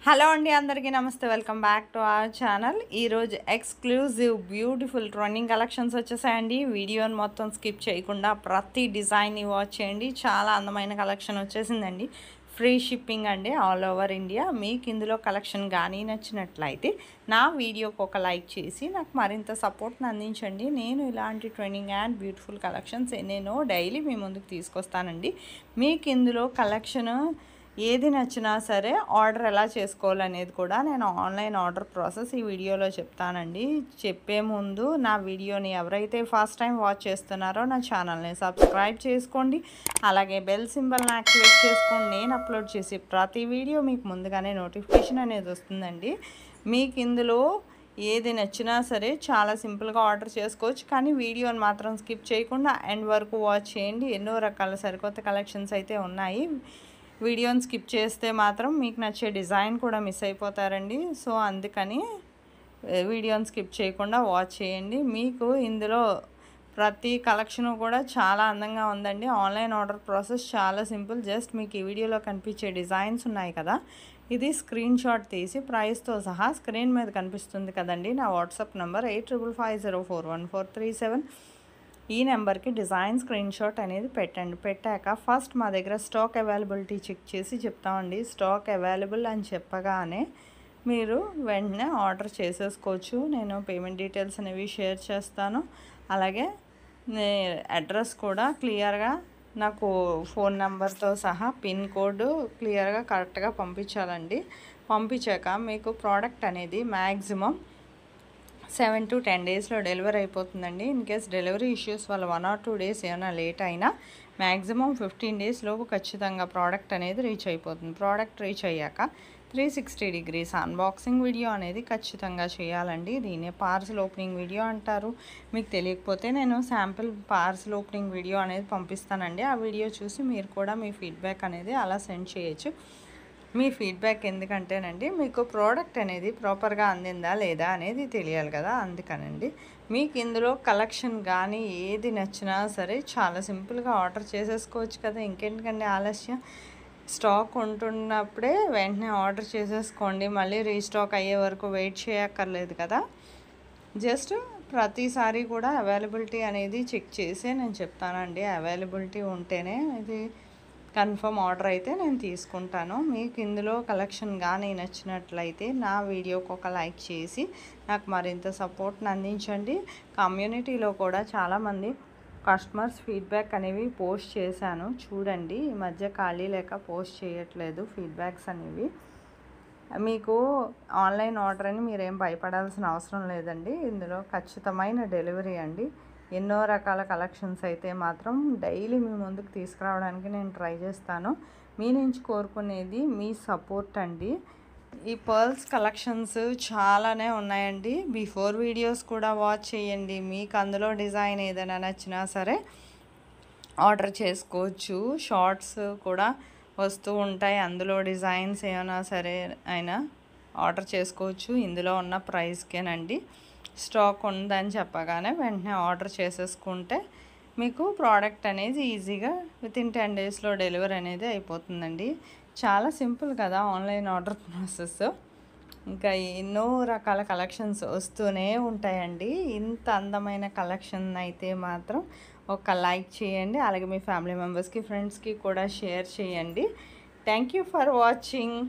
Hello అండి, అందరికీ నమస్తే. Welcome back to our channel. ఈరోజు ఎక్స్క్లూజివ్ బ్యూటిఫుల్ ట్రెండింగ్ కలెక్షన్స్ వచ్చేసాయండి. వీడియోని మొత్తం స్కిప్ చేయకుండా ప్రతి డిజైన్ని వాచ్ చేయండి. చాలా అందమైన కలెక్షన్ వచ్చేసిందండి. ఫ్రీ షిప్పింగ్ అండి, ఆల్ ఓవర్ ఇండియా. మీకు ఇందులో కలెక్షన్ కానీ నచ్చినట్లయితే నా వీడియోకి ఒక లైక్ చేసి నాకు మరింత సపోర్ట్ని అందించండి. నేను ఇలాంటి ట్రెండింగ్ అండ్ బ్యూటిఫుల్ కలెక్షన్స్ ఎన్నెన్నో డైలీ మీ ముందుకు తీసుకొస్తానండి. మీకు ఇందులో కలెక్షన్ ఏది నచ్చినా సరే ఆర్డర్ ఎలా చేసుకోవాలనేది కూడా నేను ఆన్లైన్ ఆర్డర్ ప్రాసెస్ ఈ వీడియోలో చెప్తానండి. చెప్పే ముందు నా వీడియోని ఎవరైతే ఫస్ట్ టైం వాచ్ చేస్తున్నారో నా ఛానల్ని సబ్స్క్రైబ్ చేసుకోండి. అలాగే బెల్ సింబల్ని యాక్టివేట్ చేసుకోండి. నేను అప్లోడ్ చేసి ప్రతి వీడియో మీకు ముందుగానే నోటిఫికేషన్ అనేది వస్తుందండి. మీకు ఇందులో ఏది నచ్చినా సరే చాలా సింపుల్గా ఆర్డర్ చేసుకోవచ్చు. కానీ వీడియోని మాత్రం స్కిప్ చేయకుండా ఎండ్ వరకు వాచ్ చేయండి. ఎన్నో రకాల సరికొత్త కలెక్షన్స్ అయితే ఉన్నాయి. వీడియోని స్కిప్ చేస్తే మాత్రం మీకు నచ్చే డిజైన్ కూడా మిస్ అయిపోతారండి. సో అందుకని వీడియోని స్కిప్ చేయకుండా వాచ్ చేయండి. మీకు ఇందులో ప్రతి కలెక్షను కూడా చాలా అందంగా ఉందండి. ఆన్లైన్ ఆర్డర్ ప్రాసెస్ చాలా సింపుల్. జస్ట్ మీకు ఈ వీడియోలో కనిపించే డిజైన్స్ ఉన్నాయి కదా, ఇది స్క్రీన్ షాట్ తీసి ప్రైస్తో సహా స్క్రీన్ మీద కనిపిస్తుంది కదండి, నా వాట్సాప్ నెంబర్ 8555041437. ఈ నెంబర్కి డిజైన్ స్క్రీన్ షాట్ అనేది పెట్టండి. పెట్టాక ఫస్ట్ మా దగ్గర స్టాక్ అవైలబిలిటీ చెక్ చేసి చెప్తామండి. స్టాక్ అవైలబుల్ అని చెప్పగానే మీరు వెంటనే ఆర్డర్ చేసేసుకోవచ్చు. నేను పేమెంట్ డీటెయిల్స్ అనేవి షేర్ చేస్తాను. అలాగే అడ్రస్ కూడా క్లియర్గా నాకు ఫోన్ నెంబర్తో సహా పిన్ కోడ్ క్లియర్గా కరెక్ట్గా పంపించాలండి. పంపించాక మీకు ప్రోడక్ట్ అనేది మ్యాక్సిమం 7 to 10 డేస్లో డెలివరీ అయిపోతుందండి. ఇన్ కేస్ డెలివరీ ఇష్యూస్ వల్ల 1 or 2 డేస్ ఏమైనా లేట్ అయినా మ్యాక్సిమం 15 డేస్ లోపు ఖచ్చితంగా ప్రోడక్ట్ అనేది రీచ్ అయిపోతుంది. ప్రోడక్ట్ రీచ్ అయ్యాక 360 degrees అన్బాక్సింగ్ వీడియో అనేది ఖచ్చితంగా చేయాలండి. దీన్నే పార్సల్ ఓపెనింగ్ వీడియో అంటారు. మీకు తెలియకపోతే నేను శాంపిల్ పార్సల్ ఓపెనింగ్ వీడియో అనేది పంపిస్తానండి. ఆ వీడియో చూసి మీరు కూడా మీ ఫీడ్బ్యాక్ అనేది అలా సెండ్ చేయొచ్చు. మీ ఫీడ్బ్యాక్ ఎందుకంటేనండి, మీకు ప్రోడక్ట్ అనేది ప్రాపర్గా అందిందా లేదా అనేది తెలియాలి కదా, అందుకనండి. మీకు ఇందులో కలెక్షన్ కానీ ఏది నచ్చినా సరే చాలా సింపుల్గా ఆర్డర్ చేసేసుకోవచ్చు కదా. ఇంకెందుకండి ఆలస్యం? స్టాక్ ఉంటున్నప్పుడే వెంటనే ఆర్డర్ చేసేసుకోండి. మళ్ళీ రీస్టాక్ అయ్యే వరకు వెయిట్ చేయక్కర్లేదు కదా. జస్ట్ ప్రతిసారి కూడా అవైలబిలిటీ అనేది చెక్ చేసే నేను చెప్తానండి. అవైలబిలిటీ ఉంటేనే ఇది కన్ఫర్మ్ ఆర్డర్ అయితే నేను తీసుకుంటాను. మీకు ఇందులో కలెక్షన్ కానీ నచ్చినట్లయితే నా వీడియోకి ఒక లైక్ చేసి నాకు మరింత సపోర్ట్ని అందించండి. కమ్యూనిటీలో కూడా చాలామంది కస్టమర్స్ ఫీడ్బ్యాక్ అనేవి పోస్ట్ చేశాను చూడండి. ఈ మధ్య ఖాళీ లేక పోస్ట్ చేయట్లేదు ఫీడ్బ్యాక్స్ అనేవి. మీకు ఆన్లైన్ ఆర్డర్ అని మీరేం భయపడాల్సిన అవసరం లేదండి. ఇందులో ఖచ్చితమైన డెలివరీ అండి. ఎన్నో రకాల కలెక్షన్స్ అయితే మాత్రం డైలీ మీ ముందుకు తీసుకురావడానికి నేను ట్రై చేస్తాను. మీ నుంచి కోరుకునేది మీ సపోర్ట్ అండి. ఈ పర్ల్స్ కలెక్షన్స్ చాలానే ఉన్నాయండి. బిఫోర్ వీడియోస్ కూడా వాచ్ చేయండి. మీకు అందులో డిజైన్ ఏదైనా నచ్చినా సరే ఆర్డర్ చేసుకోవచ్చు. షార్ట్స్ కూడా వస్తూ ఉంటాయి, అందులో డిజైన్స్ ఏమైనా సరే అయినా ఆర్డర్ చేసుకోవచ్చు. ఇందులో ఉన్న ప్రైస్కేనండి. స్టాక్ ఉందని చెప్పగానే వెంటనే ఆర్డర్ చేసేసుకుంటే మీకు ప్రోడక్ట్ అనేది ఈజీగా వితిన్ 10 డేస్లో డెలివరీ అనేది అయిపోతుందండి. చాలా సింపుల్ కదా ఆన్లైన్ ఆర్డర్ ప్రాసెస్. ఇంకా ఎన్నో రకాల కలెక్షన్స్ వస్తూనే ఉంటాయండి. ఇంత అందమైన కలెక్షన్ అయితే మాత్రం ఒక లైక్ చేయండి. అలాగే మీ ఫ్యామిలీ మెంబర్స్కి, ఫ్రెండ్స్కి కూడా షేర్ చేయండి. Thank you for watching.